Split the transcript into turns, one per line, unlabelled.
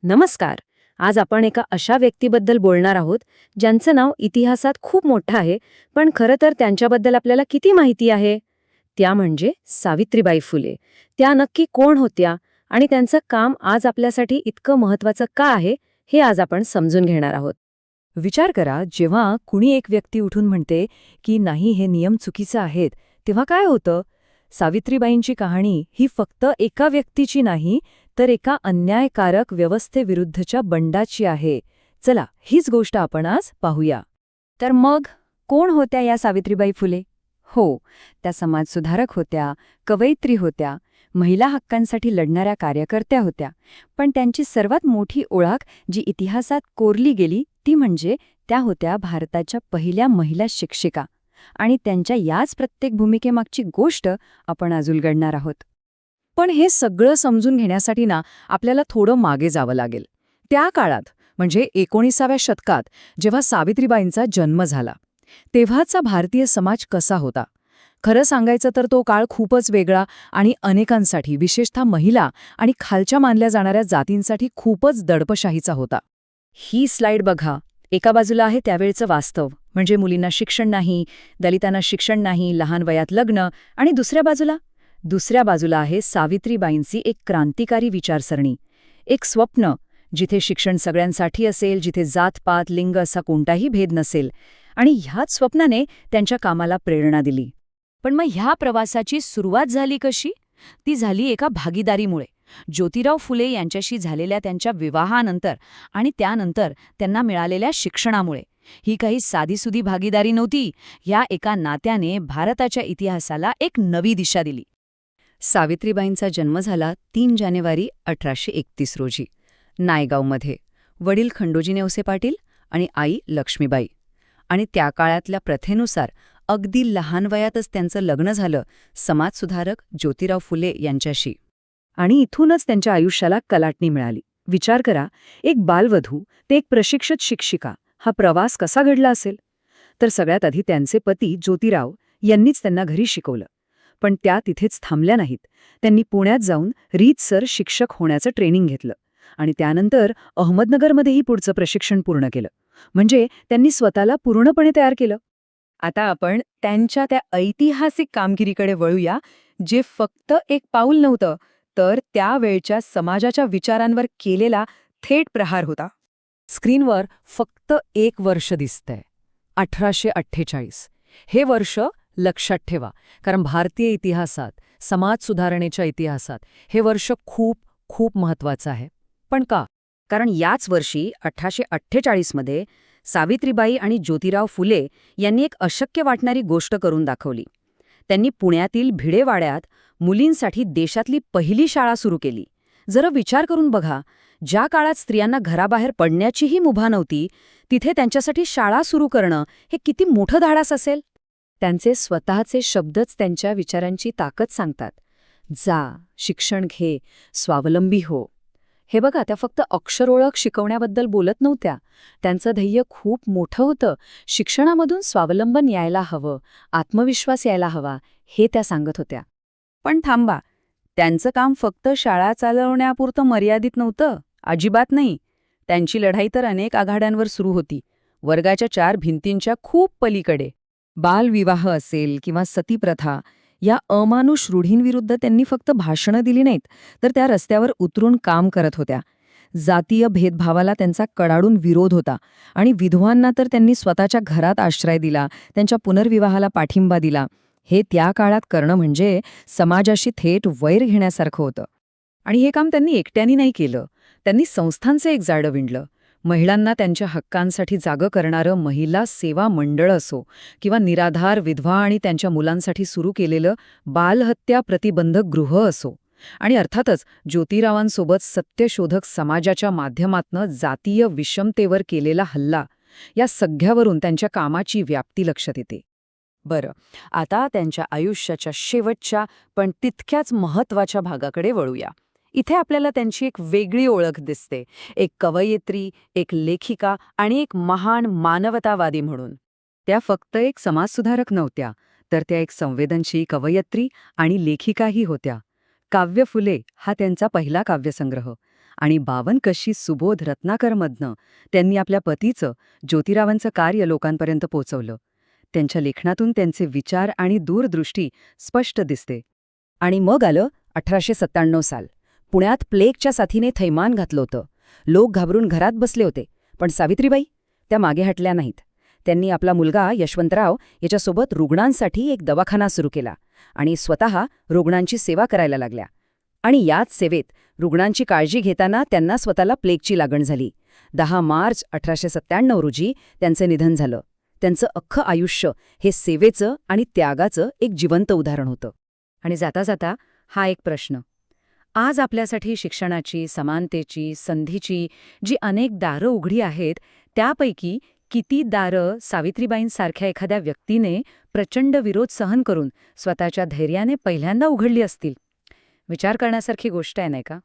नमस्कार. आज आपण एका अशा व्यक्तीबद्दल बोलणार आहोत ज्यांचं नाव इतिहासात खूप मोठं आहे, पण खरं तर त्यांच्याबद्दल आपल्याला किती माहिती आहे? त्या म्हणजे सावित्रीबाई फुले. त्या नक्की कोण होत्या आणि त्यांचं काम आज आपल्यासाठी इतकं महत्वाचं का आहे, हे आज आपण समजून घेणार आहोत.
विचार करा, जेव्हा कुणी एक व्यक्ती उठून म्हणते की नाही, हे नियम चुकीचे आहेत, तेव्हा काय होतं? सावित्रीबाईंची कहाणी ही फक्त एका व्यक्तीची नाही, तर एका अन्यायकारक व्यवस्थेविरुद्धच्या बंडाची आहे. चला, हीच गोष्ट आपण आज पाहूया. तर मग कोण होत्या या सावित्रीबाई फुले? हो, त्या समाजसुधारक होत्या, कवयित्री होत्या, महिला हक्कांसाठी लढणाऱ्या कार्यकर्त्या होत्या. पण त्यांची सर्वात मोठी ओळख जी इतिहासात कोरली गेली ती म्हणजे त्या होत्या भारताच्या पहिल्या महिला शिक्षिका. आणि त्यांच्या याच प्रत्येक भूमिकेमागची गोष्ट आपण आज उलगडणार आहोत.
पण हे सगळं समजून घेण्यासाठी आपल्याला थोडं मागे जावं लागेल. त्या काळात म्हणजे 19व्या शतकात जेव्हा सावित्रीबाईंचा जन्म झाला, तेव्हाचा भारतीय समाज कसा होता? खरं सांगायचं तर तो काळ खूपच वेगळा आणि अनेकांसाठी, विशेषतः महिला आणि खालच्या मानल्या जाणाऱ्या जातींसाठी खूपच दडपशाहीचा होता.
ही स्लाइड बघा. एका बाजूला आहे त्यावेळचं वास्तव, म्हणजे मुलींना शिक्षण नाही, दलितांना शिक्षण नाही, लहान वयात लग्न. आणि दुसऱ्या बाजूला आहे सावित्रीबाईंची एक क्रांतिकारी विचारसरणी, एक स्वप्न, जिथे शिक्षण सगळ्यांसाठी असेल, जिथे जातपात लिंग असा कोणताही भेद नसेल. आणि ह्याच स्वप्नाने त्यांच्या कामाला प्रेरणा दिली.
पण मग ह्या प्रवासाची सुरुवात झाली कशी? ती झाली एका भागीदारीमुळे. ज्योतिराव फुले यांच्याशी झालेल्या त्यांच्या विवाहानंतर आणि त्यानंतर त्यांना मिळालेल्या शिक्षणामुळे. ही काही साधीसुधी भागीदारी नव्हती. या एका नात्याने भारताच्या इतिहासाला एक नवी दिशा दिली.
सावित्रीबाईंचा जन्म झाला 3 जानेवारी 1831 रोजी नायगावमध्ये. वडील खंडोजी नेवसे पाटील आणि आई लक्ष्मीबाई. आणि त्या काळातल्या प्रथेनुसार अगदी लहान वयातच त्यांचं लग्न झालं समाजसुधारक ज्योतिराव फुले यांच्याशी. आणि इथूनच त्यांच्या आयुष्याला कलाटणी मिळाली. विचार करा, एक बालवधू ते एक प्रशिक्षित शिक्षिका, हा प्रवास कसा घडला असेल? तर सगळ्यात आधी त्यांचे पती ज्योतिराव यांनीच त्यांना घरी शिकवलं. पण त्या तिथेच थांबल्या नाहीत. त्यांनी पुण्यात जाऊन रीतसर शिक्षक होण्याचं ट्रेनिंग घेतलं आणि त्यानंतर अहमदनगरमध्येही पुढचं प्रशिक्षण पूर्ण केलं. म्हणजे त्यांनी स्वतःला पूर्णपणे तयार केलं.
आता आपण त्यांच्या त्या ऐतिहासिक कामगिरीकडे वळूया, जे फक्त एक पाऊल नव्हतं, तर त्यावेळच्या समाजाच्या विचारांवर केलेला थेट प्रहार होता.
स्क्रीनवर फक्त 1 वर्ष दिसतंय, 1848. हे वर्ष लक्षात ठेवा, कारण भारतीय इतिहासात, समाज सुधारणेच्या इतिहासात हे वर्ष खूप खूप महत्वाचं आहे. पण का?
कारण याच वर्षी 1848 मध्ये सावित्रीबाई आणि ज्योतिराव फुले यांनी एक अशक्य वाटणारी गोष्ट करून दाखवली. त्यांनी पुण्यातील भिडेवाड्यात मुलींसाठी देशातली पहिली शाळा सुरू केली. जरा विचार करून बघा, ज्या काळात स्त्रियांना घराबाहेर पडण्याचीही मुभा नव्हती, तिथे त्यांच्यासाठी शाळा सुरू करणं हे किती मोठं धाडस असेल.
त्यांचे स्वतःचे शब्दच त्यांच्या विचारांची ताकद सांगतात. जा, शिक्षण घे, स्वावलंबी हो. हे बघा, त्या फक्त अक्षरओळख शिकवण्याबद्दल बोलत नव्हत्या. त्यांचं ध्येय खूप मोठं होतं. शिक्षणामधून स्वावलंबन यायला हवं, आत्मविश्वास यायला हवा, हे त्या सांगत होत्या.
पण थांबा, त्यांचं काम फक्त शाळा चालवण्यापुरतं मर्यादित नव्हतं. अजिबात नाही. त्यांची लढाई तर अनेक आघाड्यांवर सुरू होती, वर्गाच्या 4 भिंतींच्या खूप पलीकडे. बालविवाह असेल किंवा सतीप्रथा, या अमानुष रूढींविरुद्ध त्यांनी फक्त भाषणं दिली नाहीत, तर त्या रस्त्यावर उतरून काम करत होत्या. जातीय भेदभावाला त्यांचा कडाडून विरोध होता आणि विधवांना तर त्यांनी स्वतःच्या घरात आश्रय दिला, त्यांच्या पुनर्विवाहाला पाठिंबा दिला. हे त्या काळात करणं म्हणजे समाजाशी थेट वैर घेण्यासारखं होतं. आणि हे काम त्यांनी एकट्याने नाही केलं. त्यांनी संस्थांचं एक जाळं विणलं. महिलांना त्यांच्या हक्कांसाठी जागं करणारं महिला सेवा मंडळ असो किंवा निराधार विधवा आणि त्यांच्या मुलांसाठी सुरू केलेलं बालहत्या प्रतिबंधक गृह असो. आणि अर्थातच ज्योतिरावांसोबत सत्यशोधक समाजाच्या माध्यमातनं जातीय विषमतेवर केलेला हल्ला, या सगळ्यावरून त्यांच्या कामाची व्याप्ती लक्षात येते. बरं, आता त्यांच्या आयुष्याच्या शेवटच्या पण तितक्याच महत्त्वाच्या भागाकडे वळूया. इथे आपल्याला त्यांची एक वेगळी ओळख दिसते, एक कवयित्री, एक लेखिका आणि एक महान मानवतावादी म्हणून. त्या फक्त एक समाजसुधारक नव्हत्या, तर त्या एक संवेदनशील कवयित्री आणि लेखिकाही होत्या. काव्य फुले हा त्यांचा पहिला काव्यसंग्रह
आणि बावनकशी सुबोध रत्नाकरमधनं त्यांनी आपल्या पतीचं, ज्योतिरावांचं कार्य लोकांपर्यंत पोचवलं. त्यांच्या लेखनातून त्यांचे विचार आणि दूरदृष्टी स्पष्ट दिसते.
आणि मग आलं 1897 साल. पुण्यात प्लेगच्या साथीने थैमान घातलं होतं. लोक घाबरून घरात बसले होते. पण सावित्रीबाई त्या मागे हटल्या नाहीत. त्यांनी आपला मुलगा यशवंतराव याच्यासोबत रुग्णांसाठी एक दवाखाना सुरू केला आणि स्वतः रुग्णांची सेवा करायला लागल्या. आणि याच सेवेत रुग्णांची काळजी घेताना त्यांना स्वतःला प्लेगची लागण झाली. 10 मार्च 1897 रोजी त्यांचे निधन झालं. त्यांचं अख्खं आयुष्य हे सेवेचं आणि त्यागाचं एक जिवंत उदाहरण होतं.
आणि जाता जाता हा एक प्रश्न. आज आपल्यासाठी शिक्षणाची, समानतेची, संधीची जी अनेक दारं उघडी आहेत, त्यापैकी किती दारं सावित्रीबाईंसारख्या एखाद्या व्यक्तीने प्रचंड विरोध सहन करून स्वतःच्या धैर्याने पहिल्यांदा उघडली असतील? विचार करण्यासारखी गोष्ट आहे, नाही का?